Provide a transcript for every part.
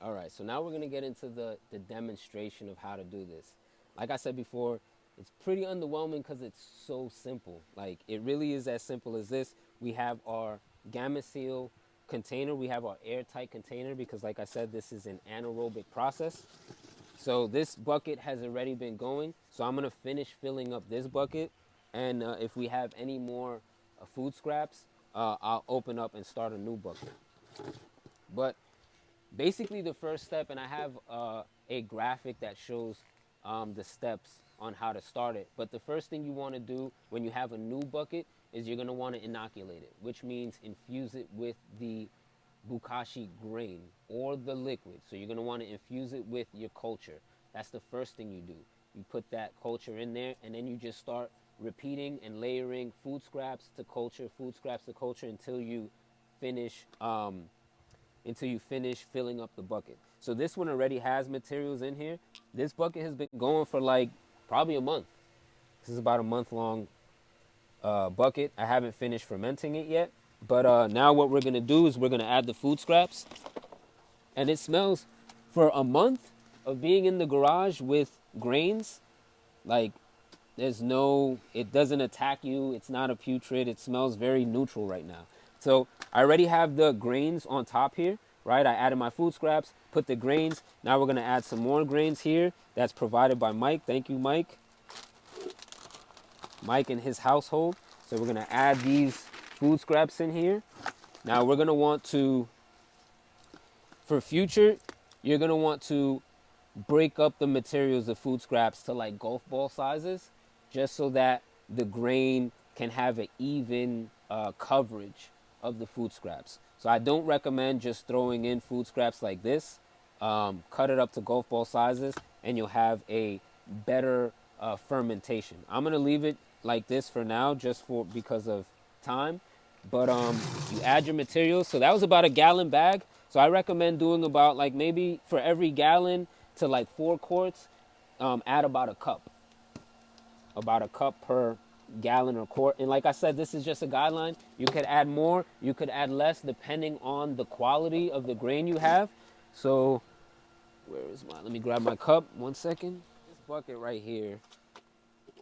All right, so now we're gonna get into the demonstration of how to do this. Like I said before, it's pretty underwhelming because it's so simple. Like it really is as simple as this. We have our gamma seal container. We have our airtight container because like I said, this is an anaerobic process. So this bucket has already been going. So I'm gonna finish filling up this bucket. And if we have any more food scraps, I'll open up and start a new bucket. But basically the first step, and I have a graphic that shows the steps on how to start it. But the first thing you want to do when you have a new bucket is you're going to want to inoculate it, which means infuse it with the Bokashi grain or the liquid. So you're going to want to infuse it with your culture. That's the first thing you do. You put that culture in there, and then you just start repeating and layering food scraps to culture, food scraps to culture finish um, until you finish filling up the bucket. So this one already has materials in here. This bucket has been going for like probably a month. This is about a month long bucket. I haven't finished fermenting it yet. But now what we're gonna do is we're gonna add the food scraps. And it smells, for a month of being in the garage with grains, like it doesn't attack you. It's not a putrid. It smells very neutral right now. So I already have the grains on top here, right? I added my food scraps, put the grains. Now we're gonna add some more grains here. That's provided by Mike. Thank you, Mike. Mike and his household. So we're gonna add these food scraps in here. Now we're gonna want to, for future, you're gonna want to break up the materials of food scraps to like golf ball sizes, just so that the grain can have an even coverage of the food scraps. So I don't recommend just throwing in food scraps like this. Cut it up to golf ball sizes and you'll have a better fermentation. I'm gonna leave it like this for now just for because of time. But you add your materials. So that was about a gallon bag. So I recommend doing about like maybe for every gallon to like 4 quarts, add about a cup per gallon or quart. And like I said, this is just a guideline. You could add more, you could add less depending on the quality of the grain you have. So let me grab my cup, 1 second. This bucket right here,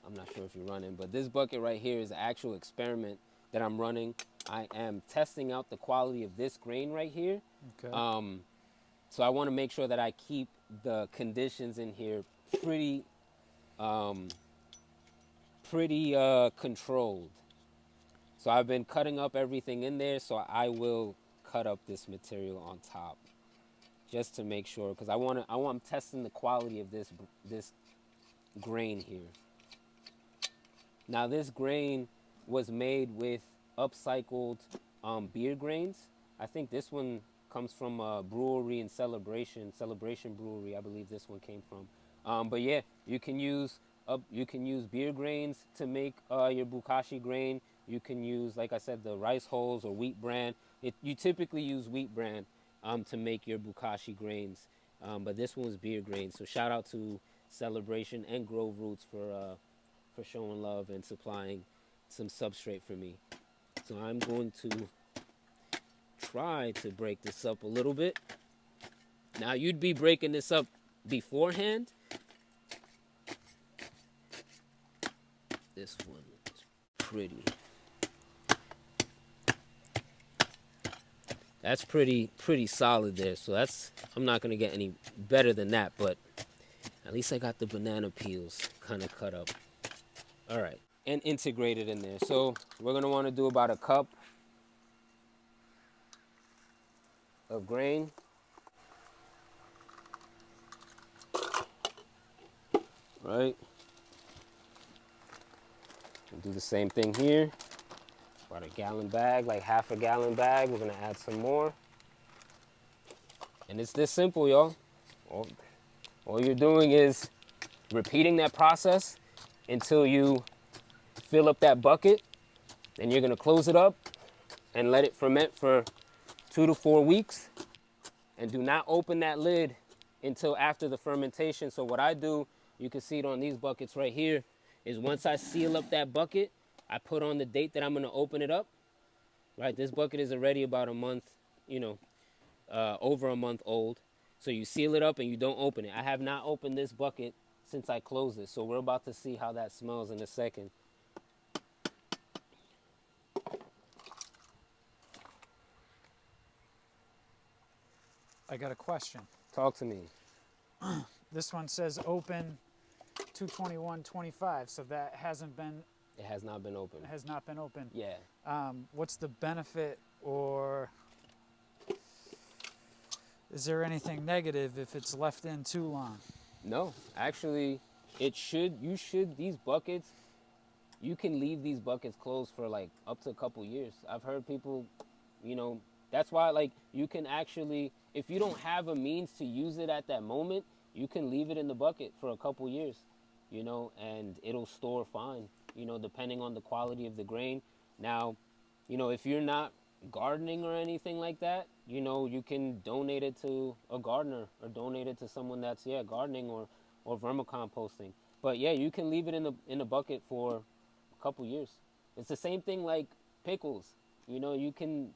I'm not sure if you're running, but this bucket right here is the actual experiment that I'm running. I am testing out the quality of this grain right here. Okay. So I want to make sure that I keep the conditions in here pretty, um, pretty controlled. So I've been cutting up everything in there. So I will cut up this material on top, just to make sure, because I'm testing the quality of this grain here. Now this grain was made with upcycled beer grains. I think this one comes from a brewery in Celebration Brewery. I believe this one came from. But yeah, you can use beer grains to make your Bokashi grain. You can use, like I said, the rice hulls or wheat bran. You typically use wheat bran to make your Bokashi grains, but this one's beer grains. So shout out to Celebration and Grove Roots for showing love and supplying some substrate for me. So I'm going to try to break this up a little bit. Now you'd be breaking this up beforehand. This one is pretty. That's pretty solid there. So I'm not gonna get any better than that, but at least I got the banana peels kind of cut up. All right, and integrated in there. So we're gonna want to do about a cup of grain. Right. We'll do the same thing here. About a gallon bag, like half a gallon bag. We're gonna add some more. And it's this simple, y'all. All you're doing is repeating that process until you fill up that bucket. Then you're gonna close it up and let it ferment for 2 to 4 weeks. And do not open that lid until after the fermentation. So what I do, you can see it on these buckets right here, is once I seal up that bucket, I put on the date that I'm gonna open it up. Right, this bucket is already about a month, over a month old. So you seal it up and you don't open it. I have not opened this bucket since I closed it. So we're about to see how that smells in a second. I got a question. Talk to me. This one says open 2/21/25, so that It has not been opened. has not been opened. Yeah. What's the benefit, or is there anything negative if it's left in too long? No, actually, these buckets, you can leave these buckets closed for like up to a couple years. I've heard people, that's why, like, you can actually, if you don't have a means to use it at that moment, you can leave it in the bucket for a couple years, and it'll store fine, depending on the quality of the grain. Now, if you're not gardening or anything like that, you can donate it to a gardener or donate it to someone that's, gardening or vermicomposting. But yeah, you can leave it in the bucket for a couple years. It's the same thing like pickles.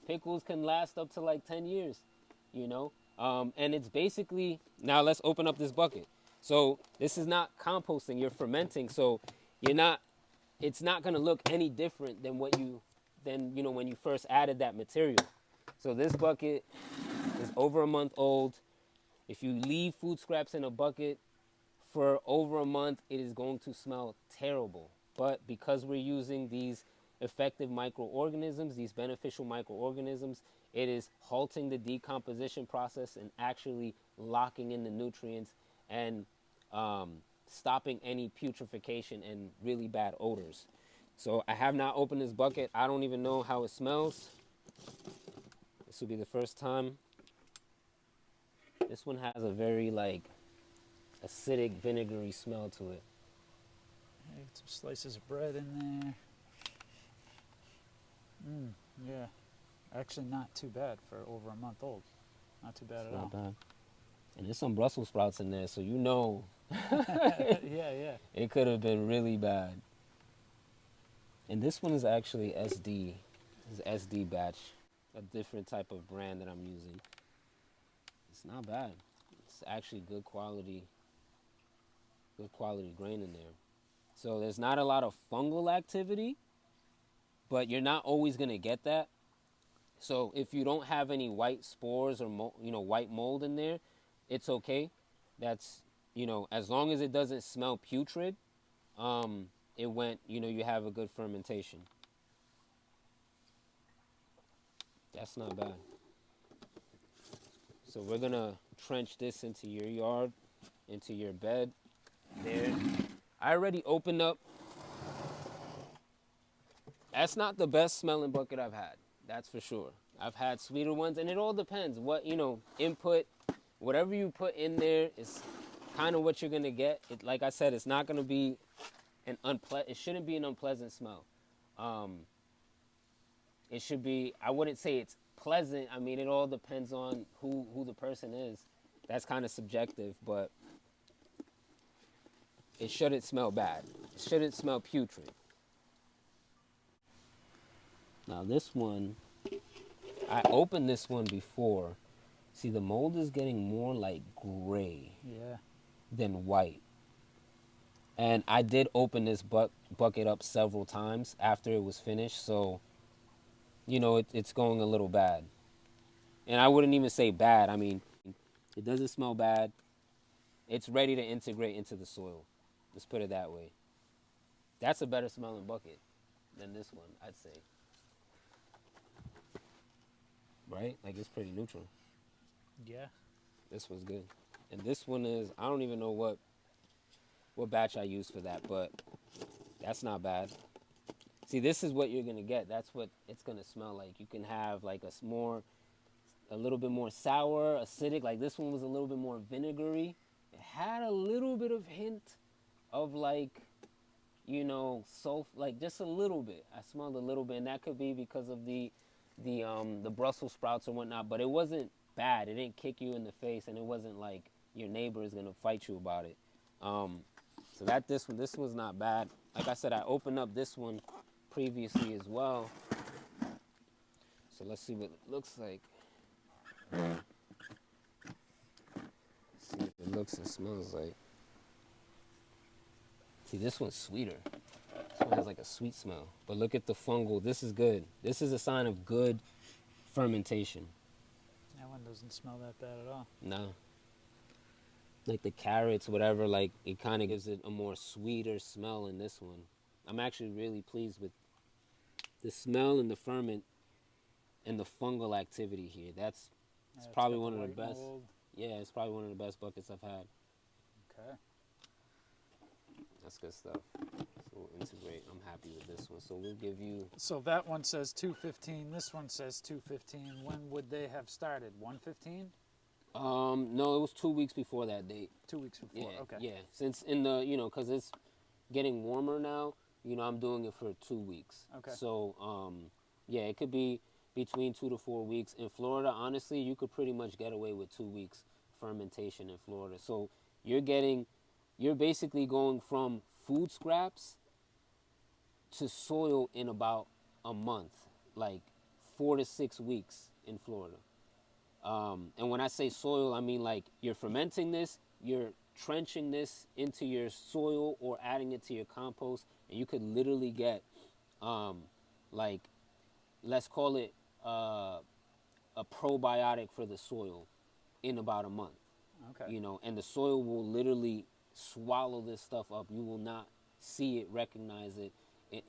Pickles can last up to like 10 years, and it's basically, now let's open up this bucket. So this is not composting, you're fermenting. So it's not going to look any different than when you first added that material. So this bucket is over a month old. If you leave food scraps in a bucket for over a month, it is going to smell terrible. But because we're using these effective microorganisms, these beneficial microorganisms, it is halting the decomposition process and actually locking in the nutrients and stopping any putrefaction and really bad odors. So I have not opened this bucket. I don't even know how it smells. This will be the first time. This one has a very like acidic, vinegary smell to it. Get some slices of bread in there. Yeah, actually not too bad for over a month old. Not too bad at all. Not bad. And there's some Brussels sprouts in there, so Yeah. it could have been really bad. And this one is actually SD. This is SD batch, a different type of brand that I'm using. It's not bad. It's actually good quality grain in there. So there's not a lot of fungal activity, but you're not always going to get that. So if you don't have any white spores or white mold in there, it's okay. That's, as long as it doesn't smell putrid, you have a good fermentation. That's not bad. So we're going to trench this into your yard, into your bed there. I already opened up. That's not the best smelling bucket I've had. That's for sure. I've had sweeter ones, and it all depends what, input, whatever you put in there is kind of what you're going to get. Like I said, it's not going to be it shouldn't be an unpleasant smell. It should be, I wouldn't say it's pleasant. I mean, it all depends on who the person is. That's kind of subjective, but it shouldn't smell bad. It shouldn't smell putrid. Now this one, I opened this one before. See, the mold is getting more like gray than white. And I did open this bucket up several times after it was finished. So, it's going a little bad. And I wouldn't even say bad. I mean, it doesn't smell bad. It's ready to integrate into the soil. Let's put it that way. That's a better smelling bucket than this one, I'd say. Right? Like, it's pretty neutral. Yeah. This was good. And this one is, I don't even know what batch I used for that, but that's not bad. See, this is what you're going to get. That's what it's going to smell like. You can have like a little bit more sour, acidic. Like this one was a little bit more vinegary. It had a little bit of hint of like, like just a little bit. I smelled a little bit, and that could be because of the Brussels sprouts or whatnot, but it wasn't bad. It didn't kick you in the face, and it wasn't like your neighbor is going to fight you about it. So this one's not bad. Like I said, I opened up this one previously as well. So let's see what it looks like. looks and smells like. See, this one's sweeter. This one has like a sweet smell. But look at the fungal. This is good. This is a sign of good fermentation. That one doesn't smell that bad at all. No. Like the carrots, whatever, like it kind of gives it a more sweeter smell in this one. I'm actually really pleased with the smell and the ferment and the fungal activity here. It's probably one of the best. Mold. Yeah, it's probably one of the best buckets I've had. Okay. That's good stuff. So we'll integrate. I'm happy with this one. So we'll give you. So that one says 215. This one says 215. When would they have started? 115? No, it was 2 weeks before that date. 2 weeks before. Yeah, Okay. yeah. Since in the, because it's getting warmer now, I'm doing it for 2 weeks. Okay. So, yeah, it could be between 2 to 4 weeks. In Florida, honestly, you could pretty much get away with 2 weeks fermentation in Florida. So you're basically going from food scraps to soil in about a month, like 4 to 6 weeks in Florida. And when I say soil, I mean like you're fermenting this, you're trenching this into your soil or adding it to your compost, and you could literally get, like, let's call it a probiotic for the soil in about a month. Okay. And the soil will literally swallow this stuff up. You will not see it, recognize it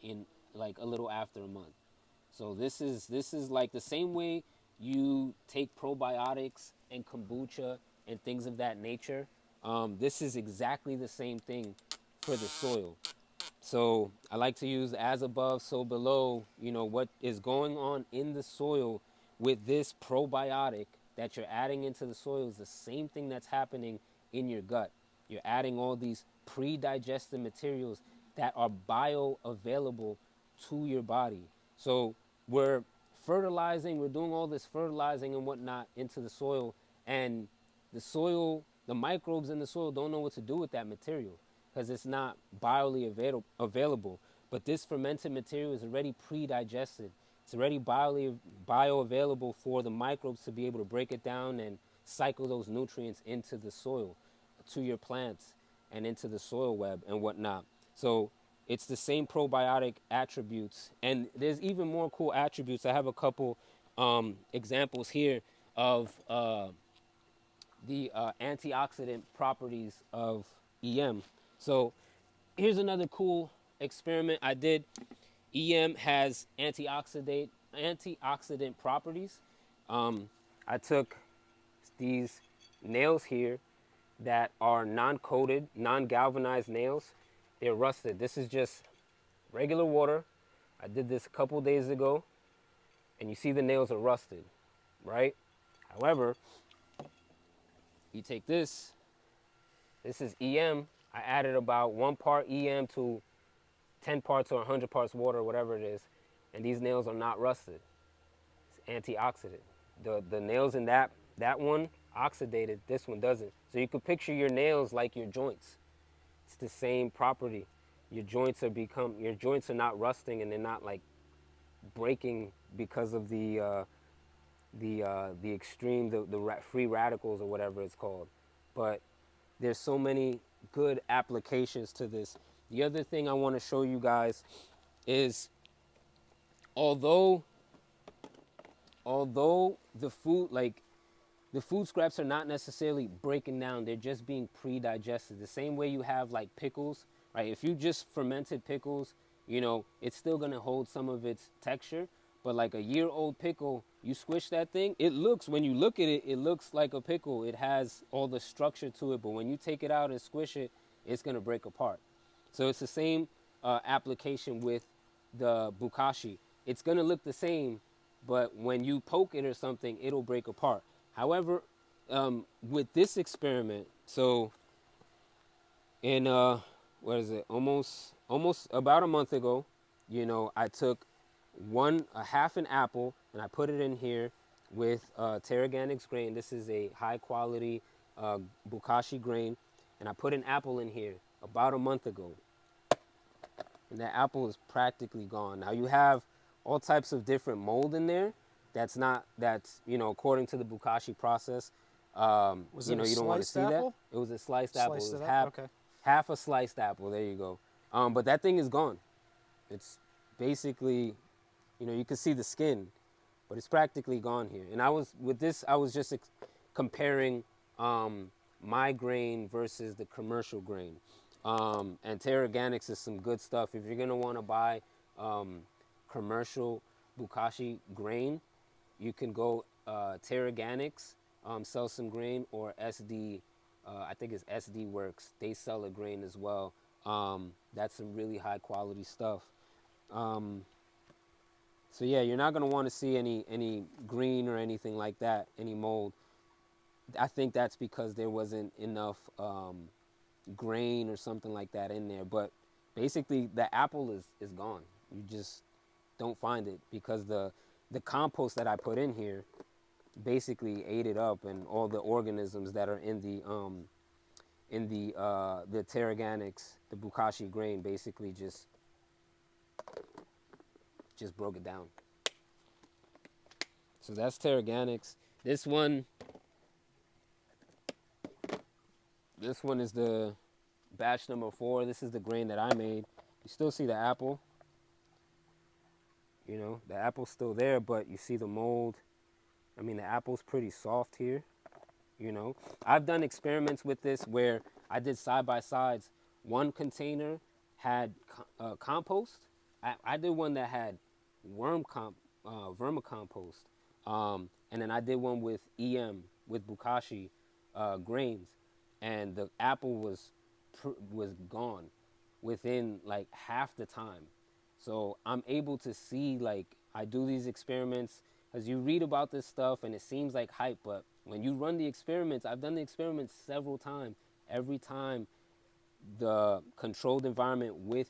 in like a little after a month. So this is like the same way you take probiotics and kombucha and things of that nature. This is exactly the same thing for the soil. So I like to use as above, so below. What is going on in the soil with this probiotic that you're adding into the soil is the same thing that's happening in your gut. You're adding all these pre-digested materials that are bioavailable to your body. So we're fertilizing, we're doing all this fertilizing and whatnot into the soil, and the microbes in the soil don't know what to do with that material because it's not available. But this fermented material is already pre-digested. It's already bioavailable for the microbes to be able to break it down and cycle those nutrients into the soil, to your plants, and into the soil web and whatnot. So it's the same probiotic attributes, and there's even more cool attributes. I have a couple examples here of the antioxidant properties of EM. So here's another cool experiment I did. EM has antioxidant properties. I took these nails here that are non-coated, non-galvanized nails. They're rusted. This is just regular water. I did this a couple days ago, and you see the nails are rusted, right? However, you take this is EM. I added about 1 part EM to 10 parts or 100 parts water, whatever it is, and these nails are not rusted. It's antioxidant. The nails in that one oxidated, this one doesn't. So you could picture your nails like your joints. It's the same property. Your joints are not rusting, and they're not like breaking because of the extreme, the free radicals or whatever it's called. But there's so many good applications to this. The other thing I want to show you guys is although the food scraps are not necessarily breaking down, they're just being pre-digested. The same way you have like pickles, right? If you just fermented pickles, it's still gonna hold some of its texture. But like a year-old pickle, you squish that thing, when you look at it, it looks like a pickle. It has all the structure to it, but when you take it out and squish it, it's gonna break apart. So it's the same application with the Bokashi. It's gonna look the same, but when you poke it or something, it'll break apart. However, with this experiment, so in almost about a month ago, I took a half an apple and I put it in here with Terraganics grain. This is a high quality Bokashi grain, and I put an apple in here about a month ago, and that apple is practically gone. Now you have all types of different mold in there. That's according to the Bokashi process, Was You it know, a you don't want to sliced see that. apple? It was a sliced apple. It Sliced was it up? Okay. half a sliced apple. There you go. But that thing is gone. It's basically, you know, you can see the skin, but it's practically gone here. And I was with this, I was just comparing my grain versus the commercial grain. And Terra Organics is some good stuff. If you're gonna want to buy commercial Bokashi grain, you can go Terra Organics, sell some grain, or SD. I think it's SD Works. They sell a grain as well. That's some really high quality stuff. Um, so yeah, you're not gonna want to see any green or anything like that, any mold. I think that's because there wasn't enough grain or something like that in there. But basically, the apple is gone. You just don't find it because the compost that I put in here basically ate it up, and all the organisms that are in the Terraganics, the Bokashi grain, basically just broke it down. So that's Terraganics. This one, this one is the batch number 4. This is the grain that I made. You still see the apple. You know, the apple's still there, but you see the mold. I mean, the apple's pretty soft here. You know, I've done experiments with this where I did side by sides. One container had compost. I did one that had vermicompost, and then I did one with with Bokashi grains, and the apple was gone within like half the time. So I'm able to see, like, I do these experiments because you read about this stuff and it seems like hype, but when you run the experiments, I've done the experiments several times. Every time the controlled environment with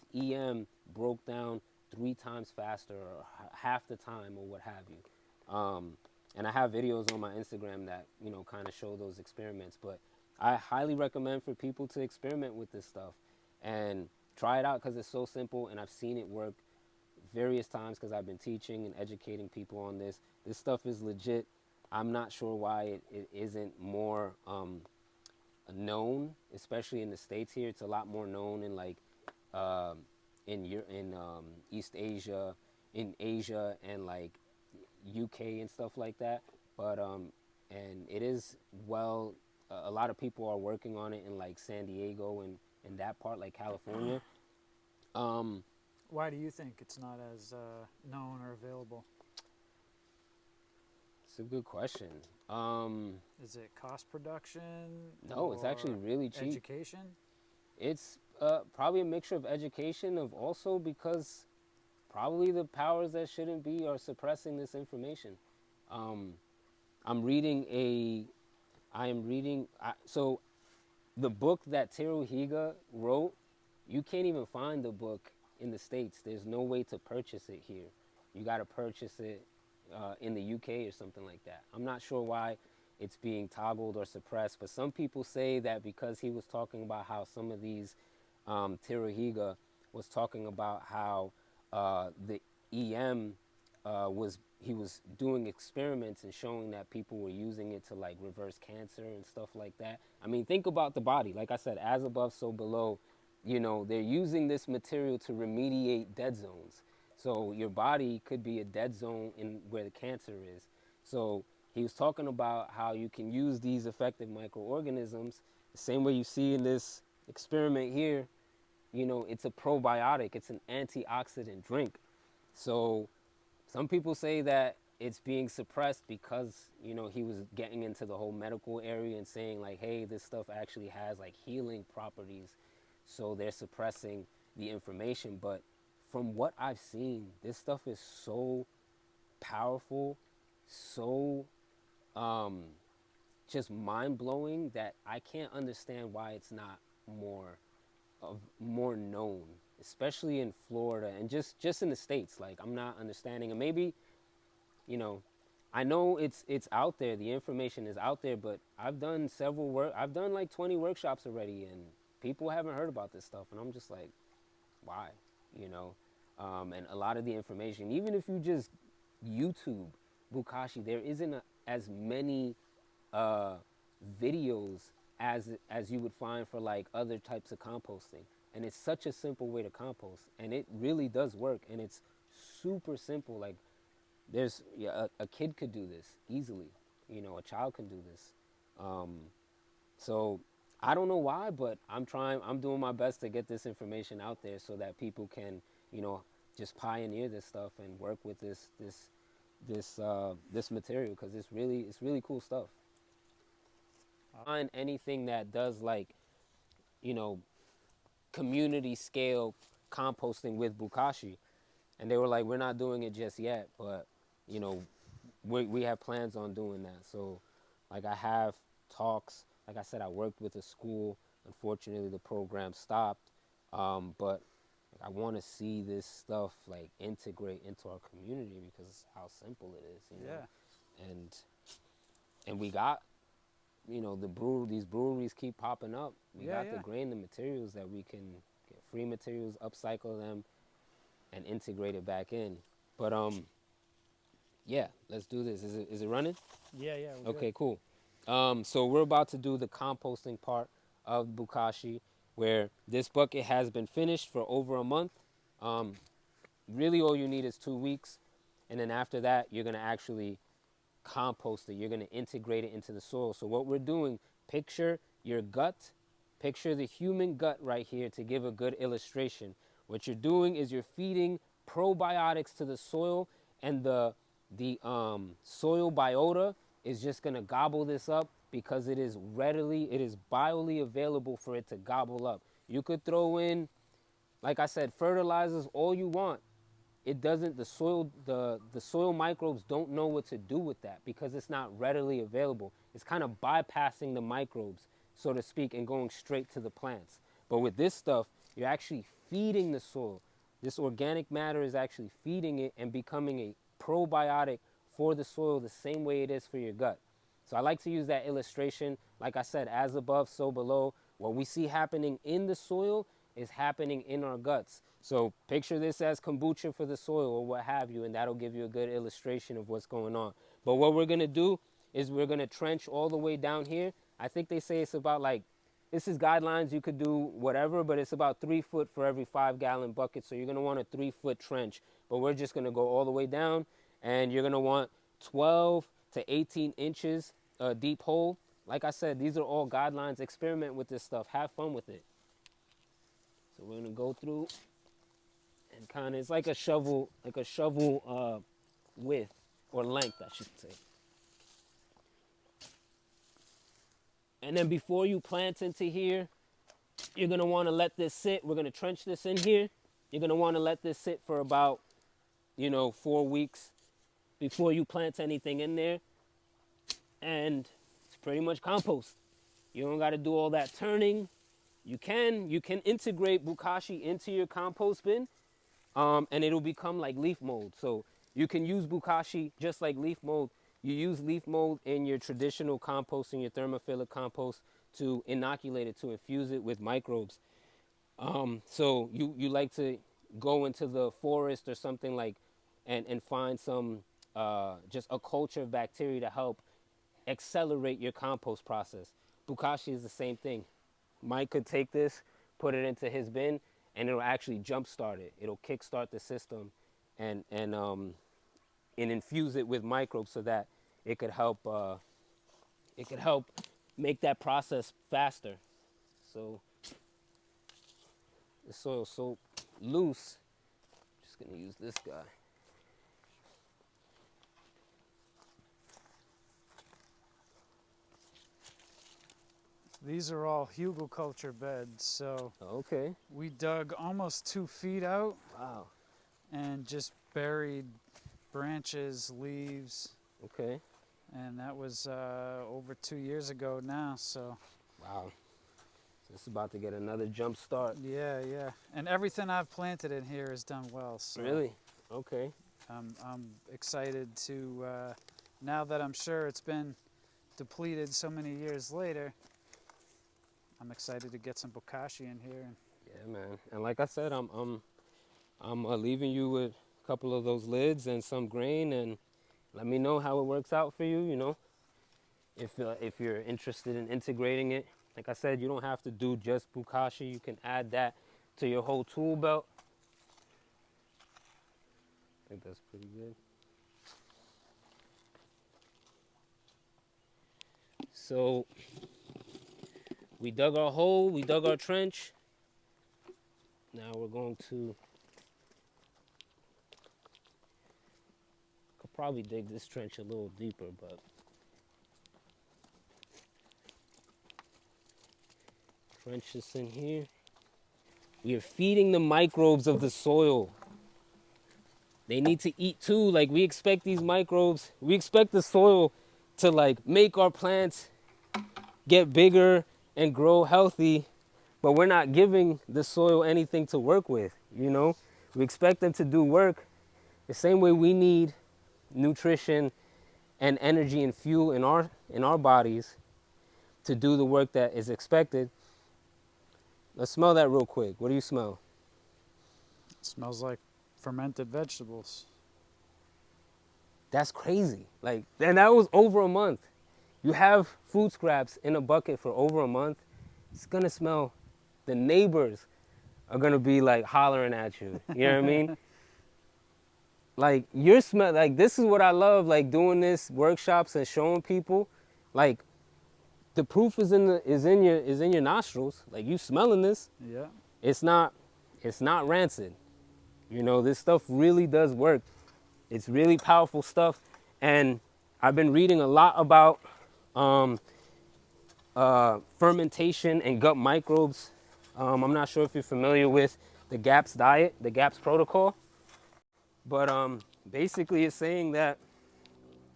broke down 3 times faster or half the time or what have you. And I have videos on my Instagram that, you know, kind of show those experiments. But I highly recommend for people to experiment with this stuff and try it out because it's so simple, and I've seen it work various times because I've been teaching and educating people on this. This stuff is legit. I'm not sure why it isn't more known, especially in the States here. It's a lot more known in like um in East Asia, in Asia, and like UK and stuff like that. But and it is well. A lot of people are working on it in like San Diego and that part, like California. Um, Why do you think it's not as known or available? it's a good question. Is it cost production No, it's actually or really cheap. education? It's probably a mixture of education, of also because probably the powers that shouldn't be are suppressing this information. Um, I'm reading a, I am reading, so the book that Teruhiga wrote, you can't even find the book in the States. There's no way to purchase it here. You got to purchase it in the UK or something like that. I'm not sure why it's being toggled or suppressed, but some people say that because he was talking about how some of these, Teruhiga was talking about how the EM he was doing experiments and showing that people were using it to like reverse cancer and stuff like that. I mean, think about the body. Like I said, as above, so below. You know, they're using this material to remediate dead zones. So your body could be a dead zone in where the cancer is. So he was talking about how you can use these effective microorganisms the same way you see in this experiment here. You know, it's a probiotic. It's an antioxidant drink. So some people say that it's being suppressed because, you know, he was getting into the whole medical area and saying like, hey, this stuff actually has like healing properties. So they're suppressing the information. But from what I've seen, this stuff is so powerful, so um, just mind blowing that I can't understand why it's not more known, especially in Florida and just in the States. Like, I'm not understanding, and maybe, you know, I know it's out there. The information is out there, but I've done I've done like 20 workshops already, and people haven't heard about this stuff, and I'm just like, why, you know? And a lot of the information, even if you just YouTube Bukashi, there isn't as many uh, videos as you would find for like other types of composting. And it's such a simple way to compost, and it really does work, and it's super simple. Like there's yeah, a kid could do this easily. You know, a child can do this. So I don't know why, but I'm trying. I'm doing my best to get this information out there so that people can, you know, just pioneer this stuff and work with this material, because it's really cool stuff. Find anything that does like, you know, community scale composting with Bokashi, and they were like, we're not doing it just yet, but you know, we have plans on doing that. So like I have talks. Like I said, I worked with a school. Unfortunately, the program stopped, but I want to see this stuff like integrate into our community because how simple it is, you know. Yeah. And we got, you know, these breweries keep popping up. We Yeah, got the yeah. grain, the materials that we can get free materials, upcycle them, and integrate it back in. But yeah, let's do this. Is it running? Yeah, yeah. We're good. Okay, cool. So we're about to do the composting part of Bukashi, where this bucket has been finished for over a month. Um, Really, all you need is 2 weeks, and then after that, you're gonna actually compost it. You're gonna integrate it into the soil. So what we're doing, picture your gut, picture the human gut right here to give a good illustration. What you're doing is you're feeding probiotics to the soil, and the soil biota is just gonna gobble this up because it is bioly available for it to gobble up. You could throw in, like I said, fertilizers all you want. It doesn't, the soil microbes don't know what to do with that because it's not readily available. It's kind of bypassing the microbes, so to speak, and going straight to the plants. But with this stuff, you're actually feeding the soil. This organic matter is actually feeding it and becoming a probiotic for the soil the same way it is for your gut. So I like to use that illustration. Like I said, as above, so below. What we see happening in the soil is happening in our guts. So picture this as kombucha for the soil or what have you, and that'll give you a good illustration of what's going on. But what we're gonna do is we're gonna trench all the way down here. I think they say it's about like, this is guidelines, you could do whatever, but it's about 3 foot for every 5 gallon bucket. So you're gonna want a 3 foot trench, but we're just gonna go all the way down, and you're gonna want 12 to 18 inches deep hole. Like I said, these are all guidelines. Experiment with this stuff, have fun with it. So we're gonna go through and kind of, it's like a shovel width or length, I should say. And then before you plant into here, you're gonna want to let this sit. We're gonna trench this in here. You're gonna want to let this sit for about, 4 weeks before you plant anything in there. And it's pretty much compost. You don't got to do all that turning. You can integrate Bokashi into your compost bin, and it'll become like leaf mold. So you can use Bokashi just like leaf mold. You use leaf mold in your traditional compost, in your thermophilic compost, to inoculate it, to infuse it with microbes. So you like to go into the forest or something like, and find some just a culture of bacteria to help accelerate your compost process. Bokashi is the same thing. Mike could take this, put it into his bin, and it'll actually jumpstart it. It'll kickstart the system, and infuse it with microbes so that it could help make that process faster. So the soil's so loose. Just gonna use this guy. These are all hugelkultur beds, so Okay. we dug almost 2 feet out Wow. and just buried branches, leaves, Okay. and that was over 2 years ago now. So Wow. So it's about to get another jump start. yeah, yeah, and everything I've planted in here has done well. So Really? Okay. I'm excited to now that I'm sure it's been depleted so many years later. I'm excited to get some Bokashi in here. Yeah, man. And like I said, I'm leaving you with a couple of those lids and some grain, and let me know how it works out for you. if you're interested in integrating it. Like I said, you don't have to do just Bokashi. You can add that to your whole tool belt. I think that's pretty good. So we dug our hole, we dug our trench. Now we're going to, could probably dig this trench a little deeper, but trench this in here. We are feeding the microbes of the soil. They need to eat too. Like, we expect these microbes, we expect the soil to like make our plants get bigger and grow healthy, but we're not giving the soil anything to work with, you know? We expect them to do work the same way we need nutrition and energy and fuel in our bodies to do the work that is expected. Let's smell that real quick. What do you smell? It smells like fermented vegetables. That's crazy. Like, and that was over a month. You have food scraps in a bucket for over a month, it's gonna smell. The neighbors are gonna be like hollering at you. You know what I mean? Like, your smell, like, this is what I love, like, doing this workshops and showing people. Like, the proof is in your nostrils. Like, you smelling this. Yeah. It's not rancid. You know, this stuff really does work. It's really powerful stuff. And I've been reading a lot about fermentation and gut microbes. I'm not sure if you're familiar with the GAPS diet, the GAPS protocol. But basically it's saying that,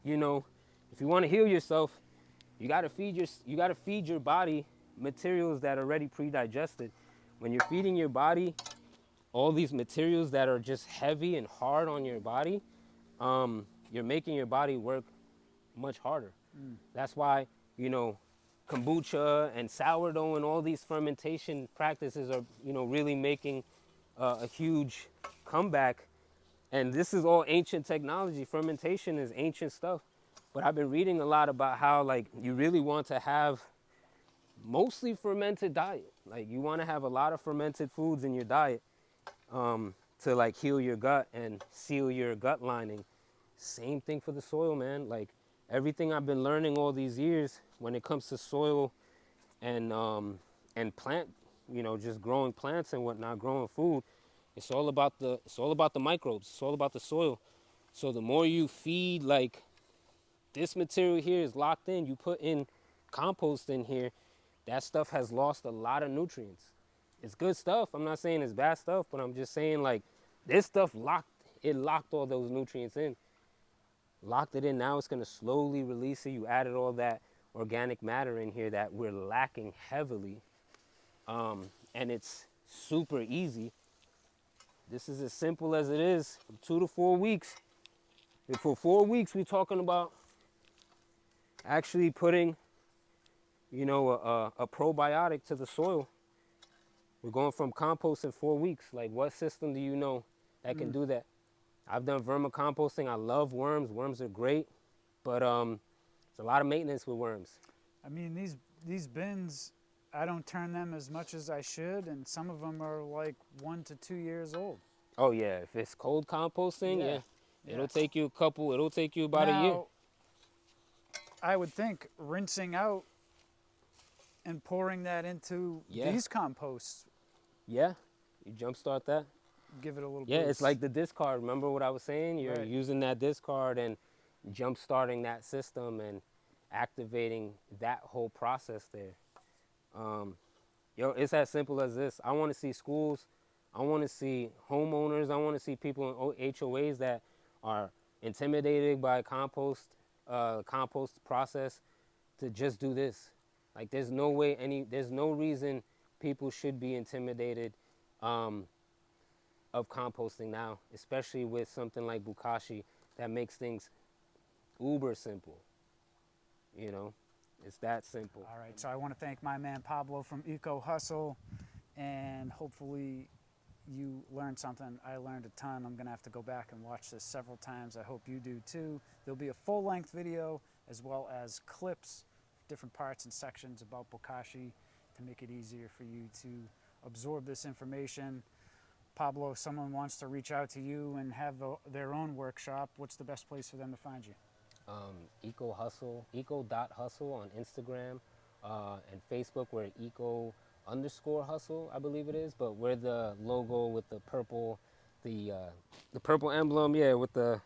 you know, if you want to heal yourself, you got to feed your body materials that are already pre-digested. When you're feeding your body all these materials that are just heavy and hard on your body, you're making your body work much harder. That's why, you know, kombucha and sourdough and all these fermentation practices are, you know, really making a huge comeback. And this is all ancient technology. Fermentation is ancient stuff. But I've been reading a lot about how, like, you really want to have mostly fermented diet. Like, you want to have a lot of fermented foods in your diet to like heal your gut and seal your gut lining. Same thing for the soil, man. Like, everything I've been learning all these years when it comes to soil and plant, you know, just growing plants and whatnot, growing food, it's all about the microbes. It's all about the soil. So the more you feed, like, this material here is locked in, you put in compost in here, that stuff has lost a lot of nutrients. It's good stuff. I'm not saying it's bad stuff, but I'm just saying, like, this stuff locked all those nutrients in. Locked it in. Now it's going to slowly release it. You added all that organic matter in here that we're lacking heavily. And it's super easy. This is as simple as it is. From 2 to 4 weeks. And for 4 weeks, we're talking about actually putting, you know, a probiotic to the soil. We're going from compost in 4 weeks. Like, what system do you know that can do that? I've done vermicomposting. I love worms. Worms are great, but it's a lot of maintenance with worms. I mean, these bins, I don't turn them as much as I should, and some of them are like 1 to 2 years old. Oh yeah, if it's cold composting, yeah. It'll take you about a year. Now, I would think rinsing out and pouring that into these composts. Yeah, you jumpstart that. Give it a little Yeah, boost. it's like the discard. Remember what I was saying? You're using that discard and jumpstarting that system and activating that whole process there. Yo, it's as simple as this. I want to see schools. I want to see homeowners. I want to see people in HOAs that are intimidated by compost process to just do this. Like, there's no reason people should be intimidated of composting now, especially with something like Bokashi that makes things uber simple. You know, it's that simple. All right, so I want to thank my man Pablo from Eco Hustle, and hopefully you learned something. I learned a ton. I'm going to have to go back and watch this several times. I hope you do too. There'll be a full-length video as well as clips, different parts and sections about Bokashi to make it easier for you to absorb this information. Pablo, if someone wants to reach out to you and have their own workshop, what's the best place for them to find you? Eco.hustle on Instagram and Facebook. We're eco_hustle, I believe it is, but we're the logo with the purple emblem, yeah, with the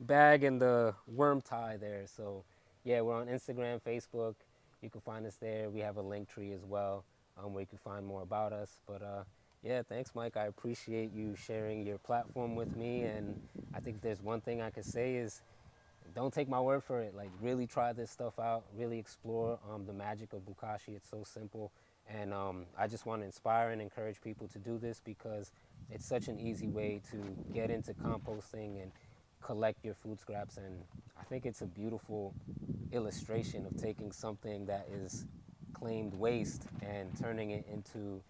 bag and the worm tie there. So yeah, we're on Instagram, Facebook. You can find us there. We have a link tree as well, where you can find more about us. But yeah, thanks, Mike. I appreciate you sharing your platform with me. And I think there's one thing I could say is, don't take my word for it. Like, really try this stuff out. Really explore the magic of Bokashi. It's so simple. And I just want to inspire and encourage people to do this because it's such an easy way to get into composting and collect your food scraps. And I think it's a beautiful illustration of taking something that is claimed waste and turning it into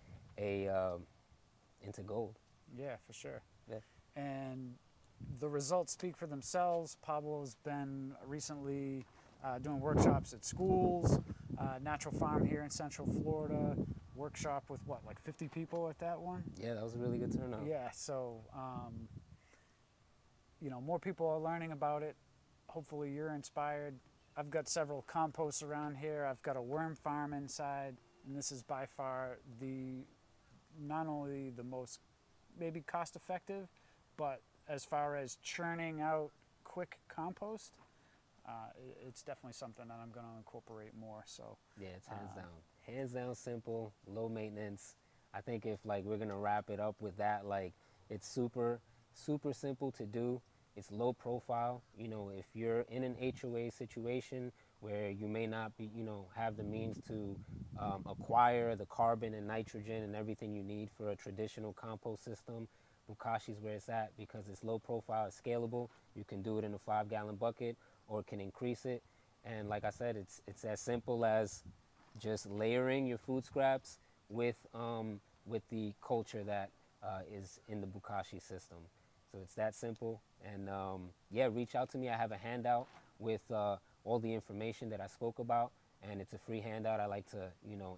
into gold. Yeah, for sure. Yeah. And the results speak for themselves. Pablo's been recently doing workshops at schools, natural farm here in Central Florida, workshop with what, like 50 people at that one? Yeah, that was a really good turnout. Yeah, so, you know, more people are learning about it. Hopefully you're inspired. I've got several composts around here. I've got a worm farm inside, and this is by far not only the most maybe cost effective, but as far as churning out quick compost, it's definitely something that I'm going to incorporate more. So yeah, it's hands down simple, low maintenance. I think if like we're gonna wrap it up with that, like it's super simple to do. It's low profile. You know, if you're in an HOA situation where you may not be, have the means to acquire the carbon and nitrogen and everything you need for a traditional compost system, Bokashi's where it's at because it's low profile, it's scalable. You can do it in a 5-gallon bucket or can increase it. And like I said, it's as simple as just layering your food scraps with the culture that is in the Bokashi system. So it's that simple. And yeah, reach out to me. I have a handout with all the information that I spoke about, and it's a free handout. I like to,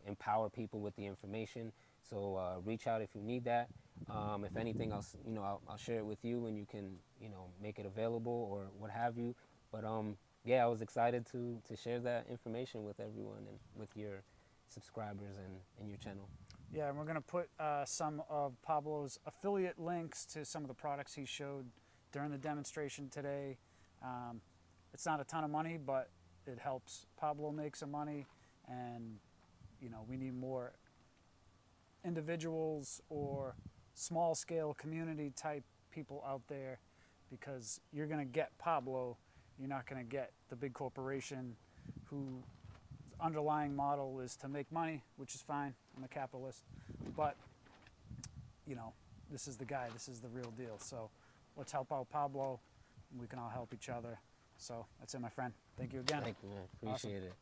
empower people with the information. So reach out if you need that. If anything else, I'll share it with you, and you can, make it available or what have you. But yeah, I was excited to share that information with everyone and with your subscribers and your channel. yeah, and we're going to put some of Pablo's affiliate links to some of the products he showed during the demonstration today. It's not a ton of money, but it helps Pablo make some money, and we need more individuals or small scale community type people out there, because you're going to get Pablo, you're not going to get the big corporation whose underlying model is to make money, which is fine. I'm a capitalist, but this is the guy, this is the real deal. So let's help out Pablo, and we can all help each other. So that's it, my friend. Thank you again. Thank you, man. Appreciate it.